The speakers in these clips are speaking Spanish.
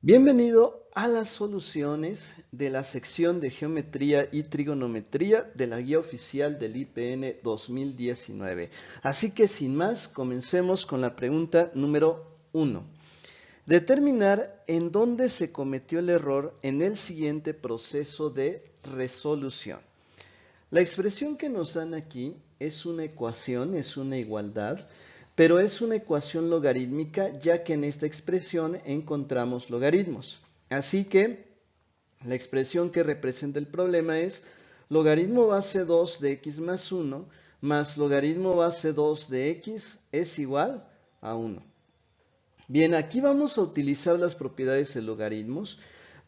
Bienvenido a las soluciones de la sección de Geometría y Trigonometría de la guía oficial del IPN 2019. Así que sin más, comencemos con la pregunta número 1. Determinar en dónde se cometió el error en el siguiente proceso de resolución. La expresión que nos dan aquí es una ecuación, es una igualdad, pero es una ecuación logarítmica ya que en esta expresión encontramos logaritmos. Así que la expresión que representa el problema es logaritmo base 2 de x más 1 más logaritmo base 2 de x es igual a 1. Bien, aquí vamos a utilizar las propiedades de logaritmos.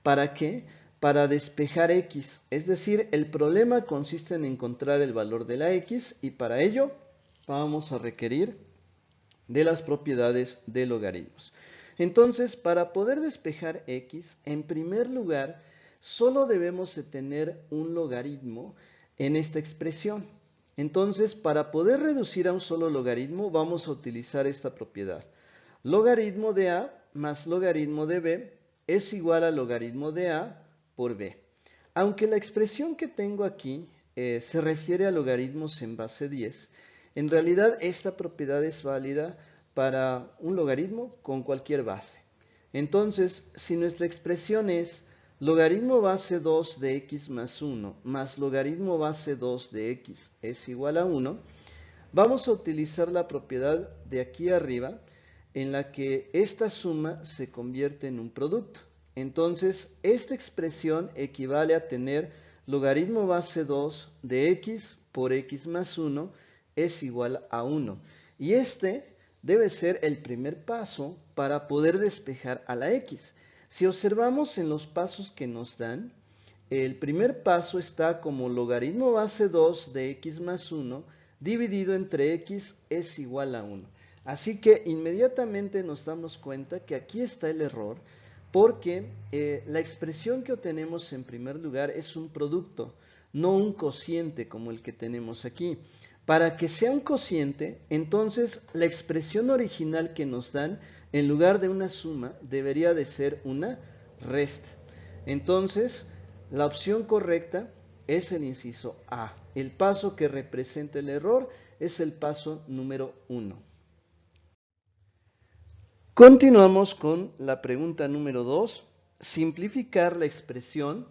¿Para qué? Para despejar x. Es decir, el problema consiste en encontrar el valor de la x y para ello vamos a requerir de las propiedades de logaritmos. Entonces, para poder despejar x, en primer lugar, solo debemos de tener un logaritmo en esta expresión. Entonces, para poder reducir a un solo logaritmo, vamos a utilizar esta propiedad. Logaritmo de a más logaritmo de b es igual a logaritmo de a por b. Aunque la expresión que tengo aquí se refiere a logaritmos en base 10, en realidad esta propiedad es válida para un logaritmo con cualquier base. Entonces, si nuestra expresión es logaritmo base 2 de x más 1 más logaritmo base 2 de x es igual a 1, vamos a utilizar la propiedad de aquí arriba en la que esta suma se convierte en un producto. Entonces, esta expresión equivale a tener logaritmo base 2 de x por x más 1 es igual a 1. Y este debe ser el primer paso para poder despejar a la x. Si observamos en los pasos que nos dan, el primer paso está como logaritmo base 2 de x más 1 dividido entre x es igual a 1. Así que inmediatamente nos damos cuenta que aquí está el error porque la expresión que obtenemos en primer lugar es un producto, no un cociente como el que tenemos aquí. Para que sea un cociente, entonces la expresión original que nos dan, en lugar de una suma, debería de ser una resta. Entonces, la opción correcta es el inciso A. El paso que representa el error es el paso número 1. Continuamos con la pregunta número 2. Simplificar la expresión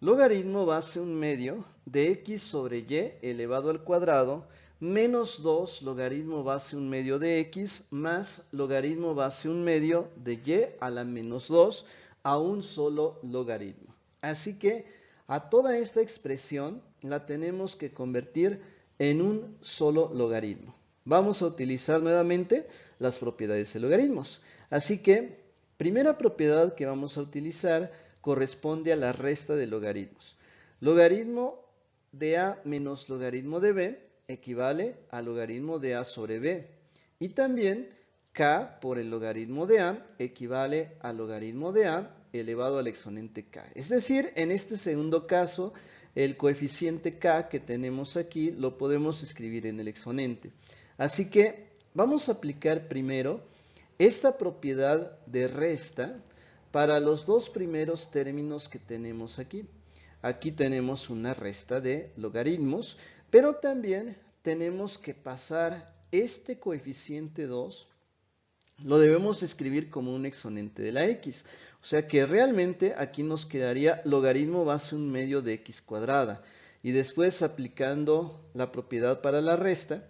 logaritmo base 1/2 de x sobre y elevado al cuadrado menos 2 logaritmo base 1/2 de x más logaritmo base 1/2 de y a la menos 2 a un solo logaritmo. Así que a toda esta expresión la tenemos que convertir en un solo logaritmo. Vamos a utilizar nuevamente las propiedades de logaritmos. Así que, primera propiedad que vamos a utilizar corresponde a la resta de logaritmos. Logaritmo de a menos logaritmo de b equivale a logaritmo de a sobre b. Y también k por el logaritmo de a equivale a logaritmo de a elevado al exponente k. Es decir, en este segundo caso, el coeficiente k que tenemos aquí lo podemos escribir en el exponente. Así que vamos a aplicar primero esta propiedad de resta para los dos primeros términos que tenemos aquí. Aquí tenemos una resta de logaritmos, pero también tenemos que pasar este coeficiente 2, lo debemos escribir como un exponente de la x. O sea que realmente aquí nos quedaría logaritmo base 1/2 de x cuadrada. Y después aplicando la propiedad para la resta,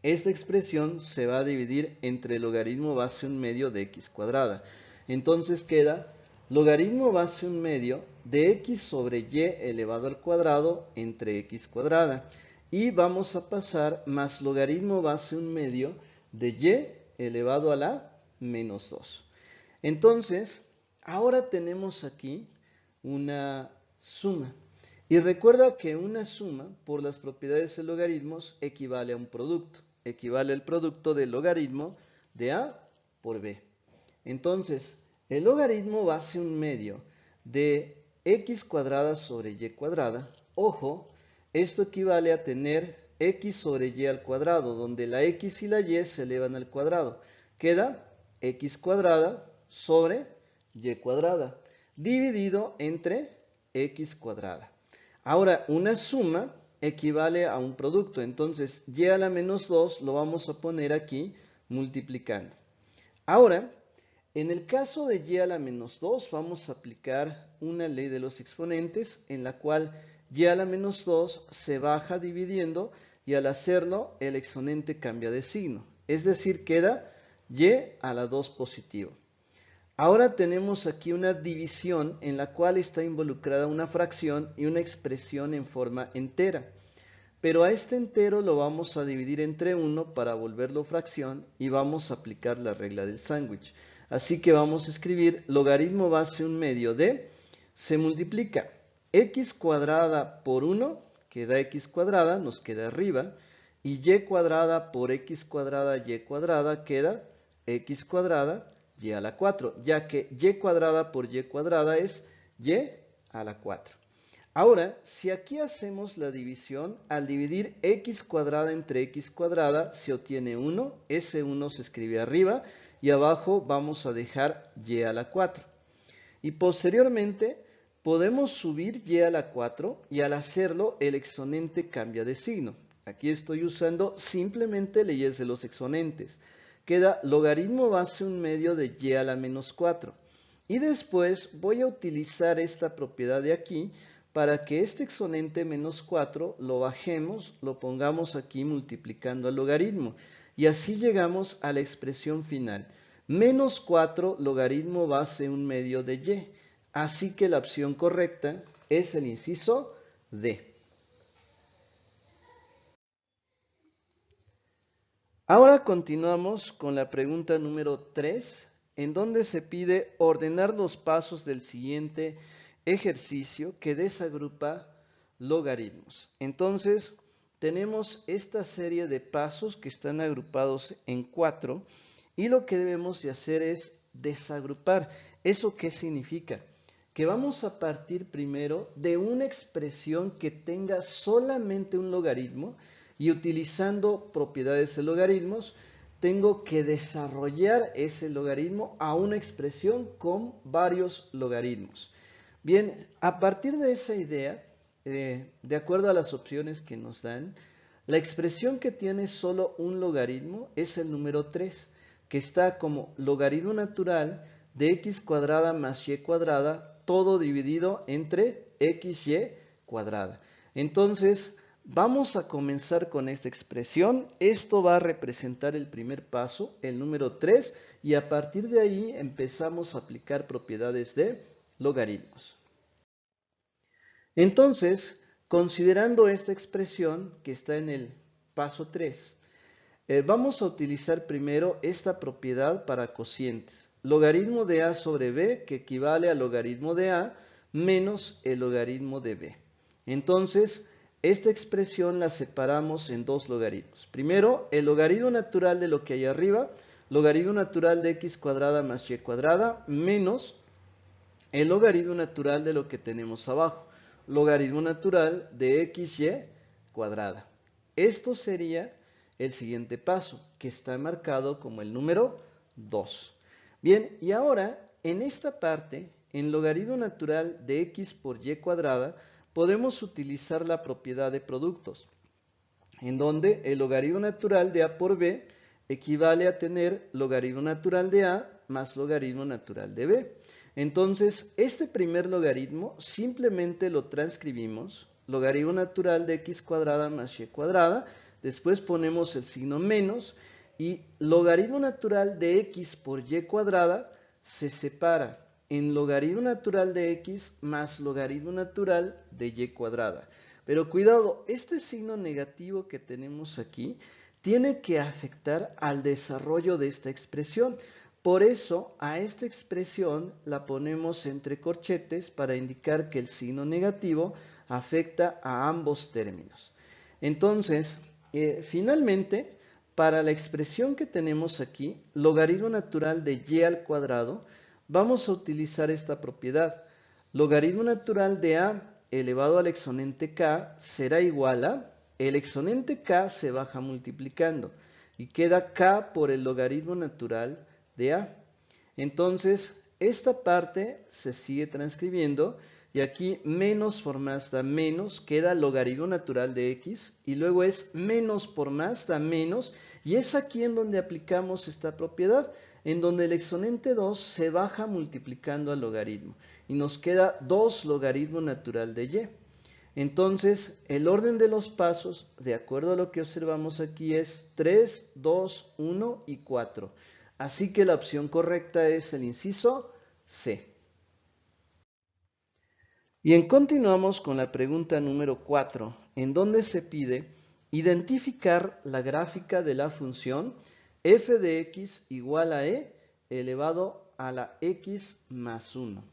esta expresión se va a dividir entre logaritmo base 1/2 de x cuadrada. Entonces queda logaritmo base 1/2 de x sobre y elevado al cuadrado entre x cuadrada. Y vamos a pasar más logaritmo base 1/2 de y elevado a la menos 2. Entonces, ahora tenemos aquí una suma. Y recuerda que una suma, por las propiedades de logaritmos, equivale a un producto. Equivale al producto del logaritmo de a por b. Entonces, el logaritmo base 1/2 de x cuadrada sobre y cuadrada, ojo, esto equivale a tener x sobre y al cuadrado, donde la x y la y se elevan al cuadrado. Queda x cuadrada sobre y cuadrada, dividido entre x cuadrada. Ahora, una suma equivale a un producto, entonces y a la menos 2 lo vamos a poner aquí multiplicando. Ahora, en el caso de y a la menos 2 vamos a aplicar una ley de los exponentes en la cual y a la menos 2 se baja dividiendo y al hacerlo el exponente cambia de signo, es decir, queda y a la 2 positivo. Ahora tenemos aquí una división en la cual está involucrada una fracción y una expresión en forma entera. Pero a este entero lo vamos a dividir entre 1 para volverlo fracción y vamos a aplicar la regla del sándwich. Así que vamos a escribir logaritmo base 1/2 de, se multiplica x cuadrada por 1, que da x cuadrada, nos queda arriba, y y cuadrada por x cuadrada y cuadrada queda x cuadrada y a la 4, ya que y cuadrada por y cuadrada es y a la 4. Ahora, si aquí hacemos la división, al dividir x cuadrada entre x cuadrada se obtiene 1, ese 1 se escribe arriba y abajo vamos a dejar y a la 4. Y posteriormente podemos subir y a la 4 y al hacerlo el exponente cambia de signo. Aquí estoy usando simplemente leyes de los exponentes. Queda logaritmo base 1/2 de y a la menos 4. Y después voy a utilizar esta propiedad de aquí para que este exponente menos 4 lo bajemos, lo pongamos aquí multiplicando al logaritmo. Y así llegamos a la expresión final. Menos 4 logaritmo base 1/2 de y. Así que la opción correcta es el inciso D. Ahora continuamos con la pregunta número 3, en donde se pide ordenar los pasos del siguiente ejercicio que desagrupa logaritmos. Entonces, tenemos esta serie de pasos que están agrupados en 4 y lo que debemos de hacer es desagrupar. ¿Eso qué significa? Que vamos a partir primero de una expresión que tenga solamente un logaritmo y utilizando propiedades de logaritmos, tengo que desarrollar ese logaritmo a una expresión con varios logaritmos. Bien, a partir de esa idea, de acuerdo a las opciones que nos dan, la expresión que tiene solo un logaritmo es el número 3, que está como logaritmo natural de x cuadrada más y cuadrada, todo dividido entre xy cuadrada. Entonces, vamos a comenzar con esta expresión. Esto va a representar el primer paso, el número 3, y a partir de ahí empezamos a aplicar propiedades de logaritmos. Entonces, considerando esta expresión que está en el paso 3, vamos a utilizar primero esta propiedad para cocientes. Logaritmo de a sobre b, que equivale al logaritmo de a menos el logaritmo de b. Entonces, esta expresión la separamos en dos logaritmos. Primero, el logaritmo natural de lo que hay arriba, logaritmo natural de x cuadrada más y cuadrada, menos el logaritmo natural de lo que tenemos abajo, logaritmo natural de xy cuadrada. Esto sería el siguiente paso, que está marcado como el número 2. Bien, y ahora, en esta parte, en logaritmo natural de x por y cuadrada, podemos utilizar la propiedad de productos, en donde el logaritmo natural de a por b equivale a tener logaritmo natural de a más logaritmo natural de b. Entonces, este primer logaritmo simplemente lo transcribimos, logaritmo natural de x cuadrada más y cuadrada, después ponemos el signo menos y logaritmo natural de x por y cuadrada se separa en logaritmo natural de x más logaritmo natural de y cuadrada. Pero cuidado, este signo negativo que tenemos aquí tiene que afectar al desarrollo de esta expresión. Por eso a esta expresión la ponemos entre corchetes para indicar que el signo negativo afecta a ambos términos. Entonces, finalmente, para la expresión que tenemos aquí, logaritmo natural de y al cuadrado, vamos a utilizar esta propiedad. Logaritmo natural de a elevado al exponente k será igual a, el exponente k se baja multiplicando y queda k por el logaritmo natural de a. Entonces, esta parte se sigue transcribiendo y aquí menos por más da menos, queda logaritmo natural de x y luego es menos por más da menos y es aquí en donde aplicamos esta propiedad, en donde el exponente 2 se baja multiplicando al logaritmo y nos queda 2 logaritmo natural de y. Entonces, el orden de los pasos, de acuerdo a lo que observamos aquí, es 3, 2, 1 y 4. Así que la opción correcta es el inciso C. Bien, continuamos con la pregunta número 4, en donde se pide identificar la gráfica de la función f de x igual a e elevado a la x más 1.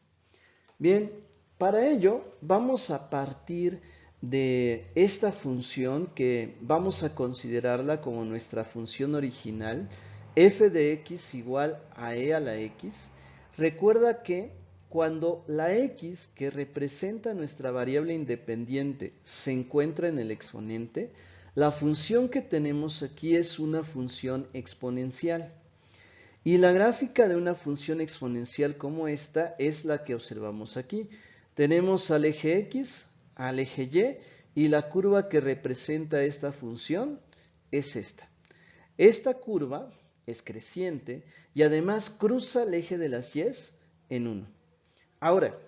Bien, para ello vamos a partir de esta función que vamos a considerarla como nuestra función original, f de x igual a e a la x. Recuerda que cuando la x, que representa nuestra variable independiente, se encuentra en el exponente, la función que tenemos aquí es una función exponencial. Y la gráfica de una función exponencial como esta es la que observamos aquí. Tenemos al eje x, al eje y la curva que representa esta función es esta. Esta curva es creciente y además cruza el eje de las y's en 1. Ahora,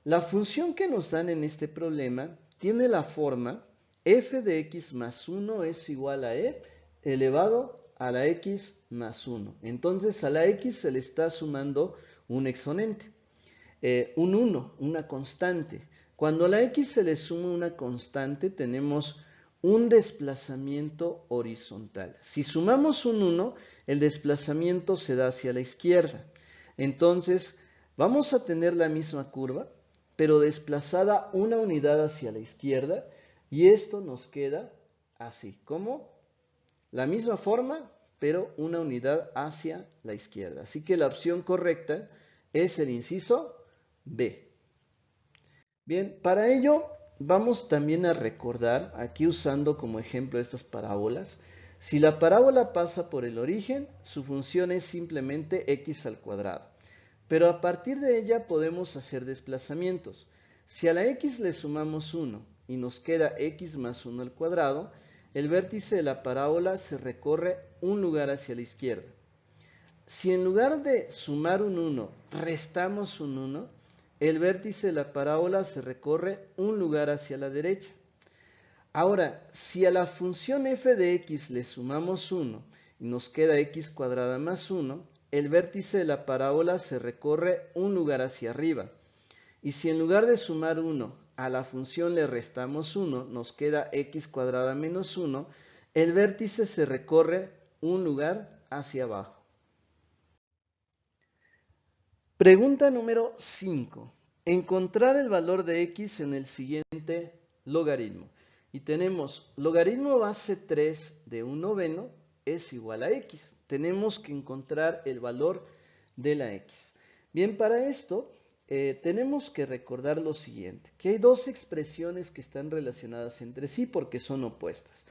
la función que nos dan en este problema tiene la forma f de x más 1 es igual a e elevado a la x más 1. Entonces a la x se le está sumando un exponente, un 1, una constante. Cuando a la x se le suma una constante tenemos un desplazamiento horizontal. Si sumamos un 1, el desplazamiento se da hacia la izquierda. Entonces vamos a tener la misma curva, pero desplazada una unidad hacia la izquierda y esto nos queda así, como la misma forma, pero una unidad hacia la izquierda. Así que la opción correcta es el inciso B. Bien, para ello vamos también a recordar, aquí usando como ejemplo estas parábolas, si la parábola pasa por el origen, su función es simplemente x al cuadrado. Pero a partir de ella podemos hacer desplazamientos. Si a la x le sumamos 1 y nos queda x más 1 al cuadrado, el vértice de la parábola se recorre un lugar hacia la izquierda. Si en lugar de sumar un 1 restamos un 1, el vértice de la parábola se recorre un lugar hacia la derecha. Ahora, si a la función f de x le sumamos 1 y nos queda x cuadrada más 1, el vértice de la parábola se recorre un lugar hacia arriba. Y si en lugar de sumar 1 a la función le restamos 1, nos queda x cuadrada menos 1, el vértice se recorre un lugar hacia abajo. Pregunta número 5. Encontrar el valor de x en el siguiente logaritmo. Y tenemos logaritmo base 3 de 1/9 es igual a x. Tenemos que encontrar el valor de la x. Bien, para esto tenemos que recordar lo siguiente, que hay dos expresiones que están relacionadas entre sí porque son opuestas.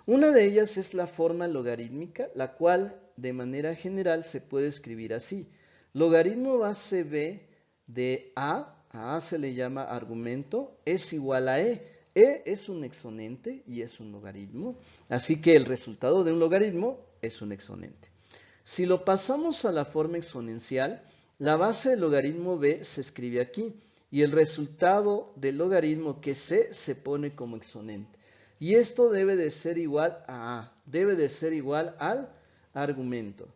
Una de ellas es la forma logarítmica, la cual de manera general se puede escribir así. Logaritmo base b de a se le llama argumento, es igual a e. E es un exponente y es un logaritmo, así que el resultado de un logaritmo es un exponente. Si lo pasamos a la forma exponencial, la base del logaritmo b se escribe aquí y el resultado del logaritmo que c se pone como exponente. Y esto debe de ser igual a debe de ser igual al argumento.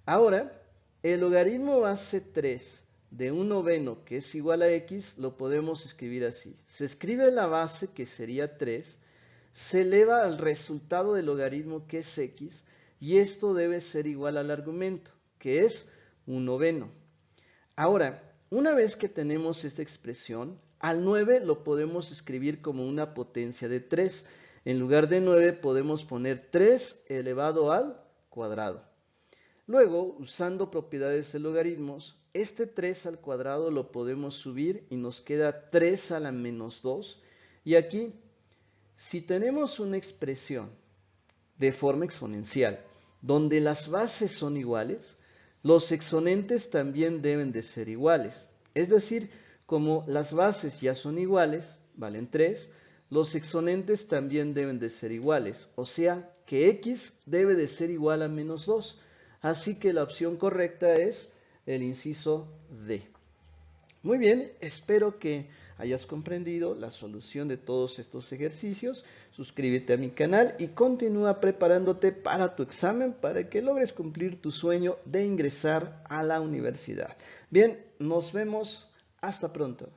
Ahora, el logaritmo base 3 de 1/9, que es igual a x, lo podemos escribir así. Se escribe la base, que sería 3, se eleva al resultado del logaritmo, que es x, y esto debe ser igual al argumento, que es 1/9. Ahora, una vez que tenemos esta expresión, al 9 lo podemos escribir como una potencia de 3. En lugar de 9 podemos poner 3 elevado al cuadrado. Luego, usando propiedades de logaritmos, este 3 al cuadrado lo podemos subir y nos queda 3 a la menos 2. Y aquí, si tenemos una expresión de forma exponencial donde las bases son iguales, Los exponentes también deben de ser iguales. Es decir, como las bases ya son iguales, valen 3, los exponentes también deben de ser iguales. O sea que x debe de ser igual a menos 2. Así que la opción correcta es el inciso D. Muy bien, espero que hayas comprendido la solución de todos estos ejercicios. Suscríbete a mi canal y continúa preparándote para tu examen para que logres cumplir tu sueño de ingresar a la universidad. Bien, nos vemos. Hasta pronto.